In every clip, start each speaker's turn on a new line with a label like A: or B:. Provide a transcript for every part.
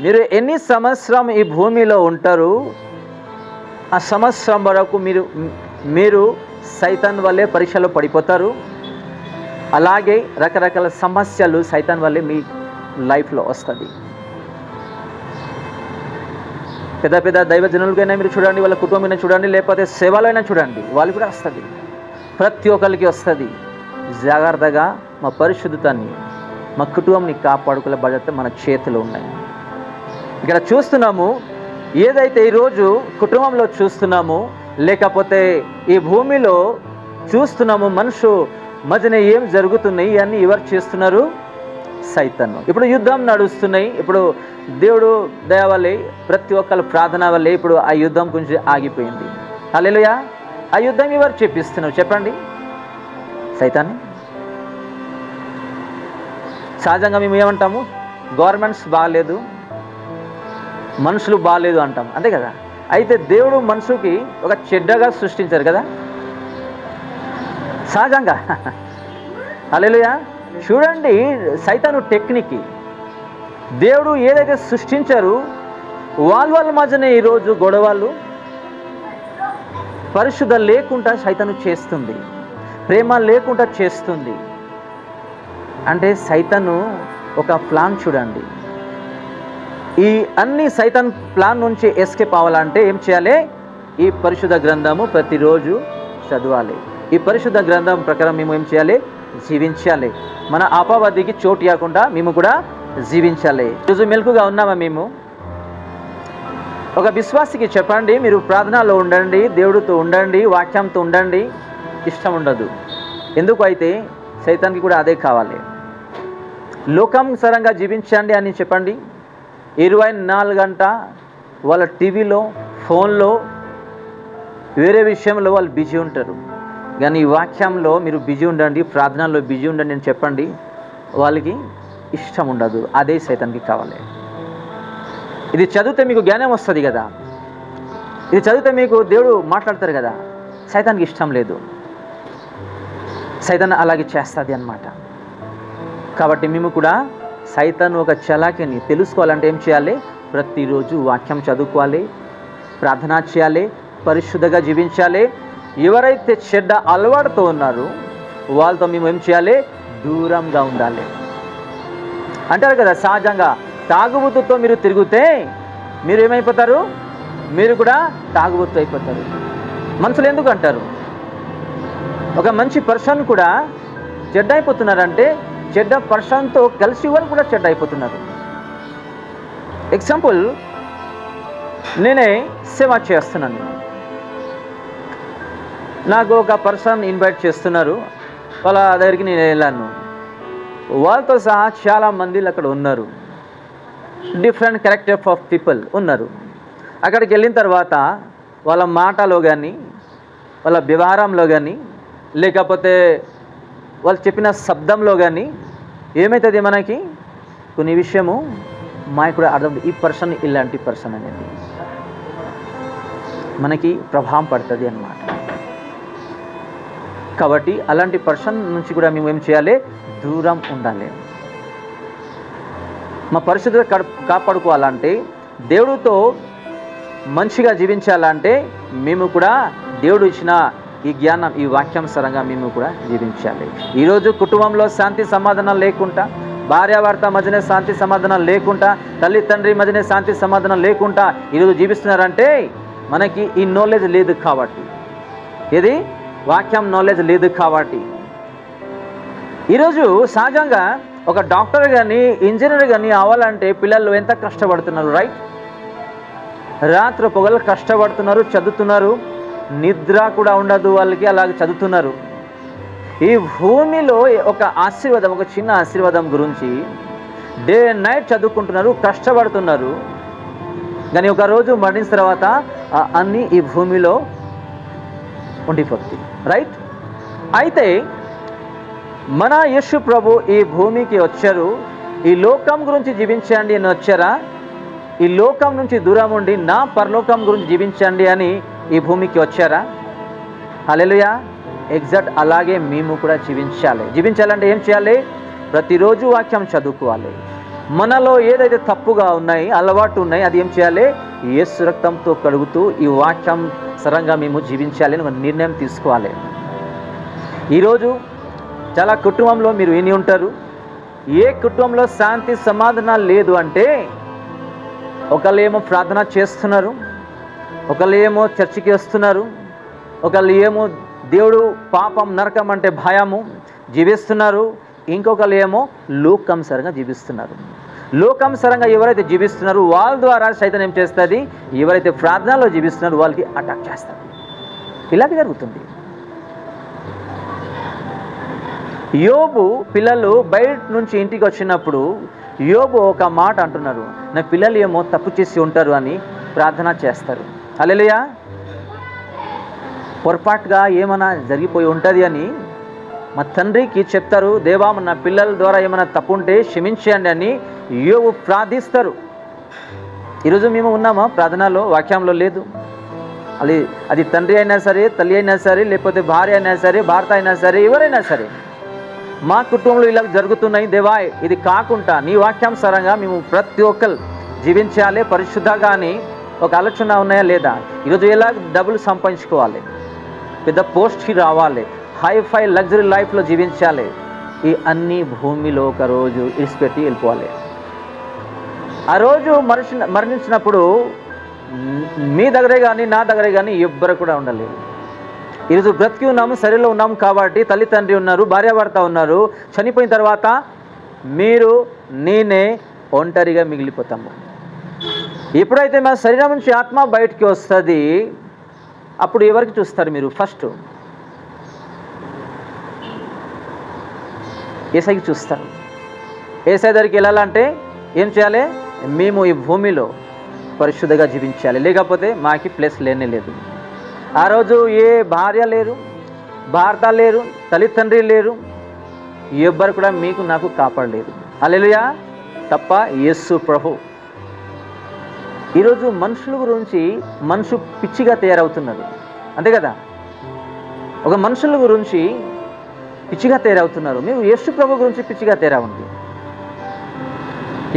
A: మీరు ఎన్ని సంవత్సరం ఈ భూమిలో ఉంటారు, ఆ సంవత్సరం వరకు మీరు సైతాన్ వల్లే పరీక్షలో పడిపోతారు. అలాగే రకరకాల సమస్యలు సైతాన్ వల్లే మీ లైఫ్లో వస్తుంది. పెద్ద పెద్ద దైవజనులకైనా మీరు చూడండి, వాళ్ళ కుటుంబమైనా చూడండి, లేకపోతే సేవలైనా చూడండి, వాళ్ళు కూడా వస్తుంది. ప్రతి ఒక్కరికి వస్తుంది. జాగ్రత్తగా మా పరిశుద్ధతని, మా కుటుంబాన్ని కాపాడుకునే బాధ్యత మన చేతిలో ఉన్నాయి. ఇక్కడ చూస్తున్నాము, ఏదైతే ఈరోజు కుటుంబంలో చూస్తున్నాము, లేకపోతే ఈ భూమిలో చూస్తున్నాము, మనుషు మధ్యన ఏం జరుగుతున్నాయి అన్నీ ఎవరు చేస్తున్నారు? సైతాను. ఇప్పుడు యుద్ధం నడుస్తున్నాయి. ఇప్పుడు దేవుడు దయ వల్లే, ప్రతి ఒక్కరి ప్రార్థన వల్లే ఇప్పుడు ఆ యుద్ధం కొంచెం ఆగిపోయింది. హల్లెలూయా. ఆ యుద్ధం ఎవరు చేపిస్తున్నారు చెప్పండి? సైతాన్. సహజంగా మేము ఏమంటాము? గవర్నమెంట్స్ బాగాలేదు, మనుషులు బాగాలేదు అంటాం, అంతే కదా. అయితే దేవుడు మనుషుకి ఒక చెడ్డగా సృష్టించారు కదా సహజంగా. హల్లెలూయా. చూడండి సైతాను టెక్నిక్. దేవుడు ఏదైతే సృష్టించారు వాళ్ళ మధ్యనే ఈరోజు గొడవలు, పరిశుద్ధ లేకుండా సైతాను చేస్తుంది, ప్రేమ లేకుండా చేస్తుంది. అంటే సైతాను ఒక ప్లాన్ చూడండి. ఈ అన్ని సైతాన్ ప్లాన్ నుంచి ఎస్కేప్ అవ్వాలంటే ఏం చేయాలి? ఈ పరిశుద్ధ గ్రంథము ప్రతిరోజు చదవాలి. ఈ పరిశుద్ధ గ్రంథం ప్రకారం మేము ఏం చేయాలి? జీవించాలి. మన అపవాదికి చోటు ఇవ్వకుండా మేము కూడా జీవించాలి. ఈరోజు మెలకుగా ఉన్నామా మేము? ఒక విశ్వాసికి చెప్పండి, మీరు ప్రార్థనలో ఉండండి, దేవుడితో ఉండండి, వాక్యంతో ఉండండి. ఇష్టం ఉండదు. ఎందుకు? అయితే సైతాన్కి కూడా అదే కావాలి. లోకానుసారంగా జీవించండి అని చెప్పండి. 24 గంటల వాళ్ళ టీవీలో, ఫోన్లో, వేరే విషయంలో వాళ్ళు బిజీ ఉంటారు. కానీ ఈ వాక్యంలో మీరు బిజీ ఉండండి, ప్రార్థనలో బిజీ ఉండండి అని చెప్పండి, వాళ్ళకి ఇష్టం ఉండదు. అదే సైతాన్కి కావాలి. ఇది చదివితే మీకు జ్ఞానం వస్తుంది కదా, ఇది చదివితే మీకు దేవుడు మాట్లాడతారు కదా. సైతాన్కి ఇష్టం లేదు. సైతాన్ అలాగే చేస్తుంది అన్నమాట. కాబట్టి మేము కూడా సైతాన్ ఒక చలాకిని తెలుసుకోవాలంటే ఏం చేయాలి? ప్రతిరోజు వాక్యం చదువుకోవాలి, ప్రార్థన చేయాలి, పరిశుద్ధంగా జీవించాలి. ఎవరైతే చెడ్డ అలవాటుతో ఉన్నారో వాళ్ళతో మేము ఏం చేయాలి? దూరంగా ఉండాలి. అంటారు కదా సహజంగా, తాగుబోతుతో మీరు తిరిగితే మీరు ఏమైపోతారు? మీరు కూడా తాగుబోతు అయిపోతారు. మనుషులు ఎందుకు అంటారు? ఒక మంచి పర్సన్ కూడా చెడ్డ అయిపోతున్నారంటే చెడ్డ పర్సన్తో కలిసి వాళ్ళు కూడా చెడ్డ అయిపోతున్నారు. ఎగ్జాంపుల్, నేనే సేవ చేస్తున్నాను. నాకు ఒక పర్సన్ ఇన్వైట్ చేస్తున్నారు, వాళ్ళ దగ్గరికి నేను వెళ్ళాను. వాళ్ళతో సహా చాలామంది అక్కడ ఉన్నారు. డిఫరెంట్ క్యారెక్టర్ ఆఫ్ పీపుల్ ఉన్నారు. అక్కడికి వెళ్ళిన తర్వాత వాళ్ళ మాటలో కానీ, వాళ్ళ వ్యవహారంలో కానీ, లేకపోతే వాళ్ళు చెప్పిన శబ్దంలో కానీ ఏమవుతుంది? మనకి కొన్ని విషయము మాకు కూడా అర్థం, ఈ పర్సన్ ఇలాంటి పర్సన్ అనేది మనకి ప్రభావం పడుతుంది అన్నమాట. కాబట్టి అలాంటి పర్సన్ నుంచి కూడా మేము ఏం చేయాలి? దూరం ఉండాలి. మా పరిశుద్ధత కాపాడుకోవాలంటే, దేవుడితో మంచిగా జీవించాలంటే మేము కూడా దేవుడు ఇచ్చిన ఈ జ్ఞానం, ఈ వాక్యానుసారంగా మేము కూడా జీవించాలి. ఈరోజు కుటుంబంలో శాంతి సమాధానం లేకుండా, భార్యాభర్త మధ్యనే శాంతి సమాధానం లేకుండా, తల్లి తండ్రి మధ్యనే శాంతి సమాధానం లేకుండా ఈరోజు జీవిస్తున్నారంటే మనకి ఈ నాలెడ్జ్ లేదు కాబట్టి, ఇది వాక్యం నాలెడ్జ్ లేదు కాబట్టి. ఈరోజు సహజంగా ఒక డాక్టర్ కానీ, ఇంజనీర్ కానీ అవ్వాలంటే పిల్లలు ఎంత కష్టపడుతున్నారు, రైట్? రాత్రి పొగలు కష్టపడుతున్నారు, చదువుతున్నారు, నిద్ర కూడా ఉండదు వాళ్ళకి, అలాగే చదువుతున్నారు. ఈ భూమిలో ఒక ఆశీర్వాదం, ఒక చిన్న ఆశీర్వాదం గురించి డే అండ్ నైట్ చదువుకుంటున్నారు, కష్టపడుతున్నారు. కానీ ఒక రోజు మరణించిన తర్వాత అన్నీ ఈ భూమిలో ఉండిపోతుంది, రైట్? అయితే మన యేసు ప్రభు ఈ భూమికి వచ్చారు. ఈ లోకం గురించి జీవించండి అని వచ్చారా? ఈ లోకం నుంచి దూరం ఉండి నా పరలోకం గురించి జీవించండి అని ఈ భూమికి వచ్చారా? హల్లెలూయా. ఎగ్జాక్ట్ అలాగే మేము కూడా జీవించాలి. జీవించాలంటే ఏం చేయాలి? ప్రతిరోజు వాక్యం చదువుకోవాలి, మనలో ఏదైతే తప్పుగా ఉన్నాయి, అలవాటు ఉన్నాయి, అది ఏం చేయాలి? యేసు రక్తంతో కడుగుతూ ఈ వాక్యం సరంగా మేము జీవించాలి అని ఒక నిర్ణయం తీసుకోవాలి. ఈరోజు చాలా కుటుంబంలో మీరు విని ఉంటారు, ఏ కుటుంబంలో శాంతి సమాధానాలు లేదు అంటే ఒకళ్ళు ఏమో ప్రార్థన చేస్తున్నారు, ఒకళ్ళు ఏమో చర్చికి వస్తున్నారు, ఒకళ్ళు ఏమో దేవుడు పాపం నరకం అంటే భయము జీవిస్తున్నారు, ఇంకొకళ్ళు ఏమో లోకానుసారంగా జీవిస్తున్నారు. లోకానుసారంగా ఎవరైతే జీవిస్తున్నారో వాళ్ళ ద్వారా సైతం ఏం చేస్తుంది? ఎవరైతే ప్రార్థనలో జీవిస్తున్నారో వాళ్ళకి అటాక్ చేస్తారు. ఇలాగే జరుగుతుంది. యోబు పిల్లలు బయట నుంచి ఇంటికి వచ్చినప్పుడు యోబు ఒక మాట అంటున్నారు, నా పిల్లలు ఏమో తప్పు చేసి ఉంటారు అని ప్రార్థన చేస్తారు. హల్లెలూయా. పొరపాటుగా ఏమైనా జరిగిపోయి ఉంటుంది అని మా తండ్రికి చెప్తారు, దేవా నా పిల్లల ద్వారా ఏమైనా తప్పు ఉంటే క్షమించండి అని యోబు ప్రార్థిస్తారు. ఈరోజు మేము ఉన్నామా ప్రార్థనలో? వాక్యంలో లేదు. అది తండ్రి అయినా సరే, తల్లి అయినా సరే, లేకపోతే భార్య అయినా సరే, భర్త అయినా సరే, ఎవరైనా సరే, మా కుటుంబంలో ఇలా జరుగుతున్నాయి దేవా, ఇది కాకుండా నీ వాక్యానుసారంగా మేము ప్రతి ఒక్కరు జీవించాలి పరిశుద్ధంగా అని ఒక ఆలోచన ఉన్నాయా లేదా? ఈరోజు ఎలా డబ్బులు సంపాదించుకోవాలి, పెద్ద పోస్ట్కి రావాలి, హైఫై లగ్జరీ లైఫ్లో జీవించాలి, ఈ అన్ని భూమిలో ఒక రోజు ఇడిచిపెట్టి వెళ్ళిపోవాలి. ఆ రోజు మరణించినప్పుడు మీ దగ్గరే కానీ నా దగ్గరే కానీ ఎవ్వరు కూడా ఉండలేదు. ఈరోజు బ్రతికి ఉన్నాము, శరీరంలో ఉన్నాము కాబట్టి తల్లి తండ్రి ఉన్నారు, భార్యాభర్త ఉన్నారు. చనిపోయిన తర్వాత మీరు నేనే ఒంటరిగా మిగిలిపోతాము. ఎప్పుడైతే మా శరీరం నుంచి ఆత్మ బయటికి వస్తుంది అప్పుడు ఎవరికి చూస్తారు మీరు? ఫస్ట్ ఏసైకి చూస్తారు. ఏసై దగ్గరికి వెళ్ళాలంటే ఏం చేయాలి? మేము ఈ భూమిలో పరిశుద్ధంగా జీవించాలి, లేకపోతే మాకి ప్లేస్ లేనే లేదు. ఆ రోజు ఏ భార్య లేరు, భర్త లేరు, తల్లిదండ్రి లేరు, ఎవ్వరు కూడా మీకు నాకు కాపాడలేరు. హల్లెలూయా. తప్ప యేసు ప్రభు. ఈరోజు మనుషుల గురించి మనుషు పిచ్చిగా తయారవుతున్నారు, అంతే కదా? ఒక మనుషుల గురించి పిచ్చిగా తయారవుతున్నారు. మీరు యేసు ప్రభు గురించి పిచ్చిగా తయారవండి.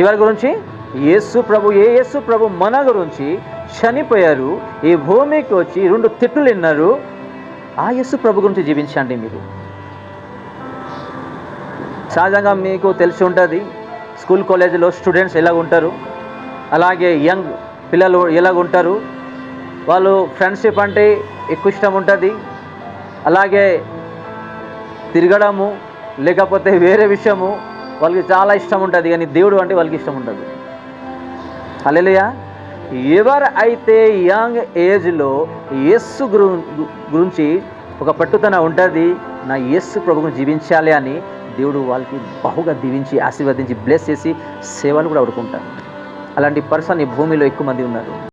A: ఎవరి గురించి? యేసు ప్రభు. యేసు ప్రభు మన గురించి చనిపోయారు, ఈ భూమికి వచ్చి 2 తిట్లు విన్నారు. ఆ యేసు ప్రభు గురించి జీవించండి. మీరు సహజంగా మీకు తెలిసి ఉంటుంది, స్కూల్ కాలేజీలో స్టూడెంట్స్ ఎలాగ ఉంటారు, అలాగే యంగ్ పిల్లలు ఎలాగ ఉంటారు. వాళ్ళు ఫ్రెండ్షిప్ అంటే ఎక్కువ ఇష్టం ఉంటుంది, అలాగే తిరగడము లేకపోతే వేరే విషయము వాళ్ళకి చాలా ఇష్టం ఉంటుంది, కానీ దేవుడు అంటే వాళ్ళకి ఇష్టం ఉంటుంది. హల్లెలూయా. ఎవరైతే యంగ్ ఏజ్లో యేసు గురించి ఒక పట్టుదల ఉంటుంది, నా యేసు ప్రభువుని జీవించాలి అని దేవుడు వాళ్ళకి బహుగా దీవించి ఆశీర్వదించి బ్లెస్ చేసి సేవలు కూడా అడుగుకుంటారు. అలాంటి పర్సన్ ఈ భూమిలో ఎక్కువ మంది ఉన్నారు.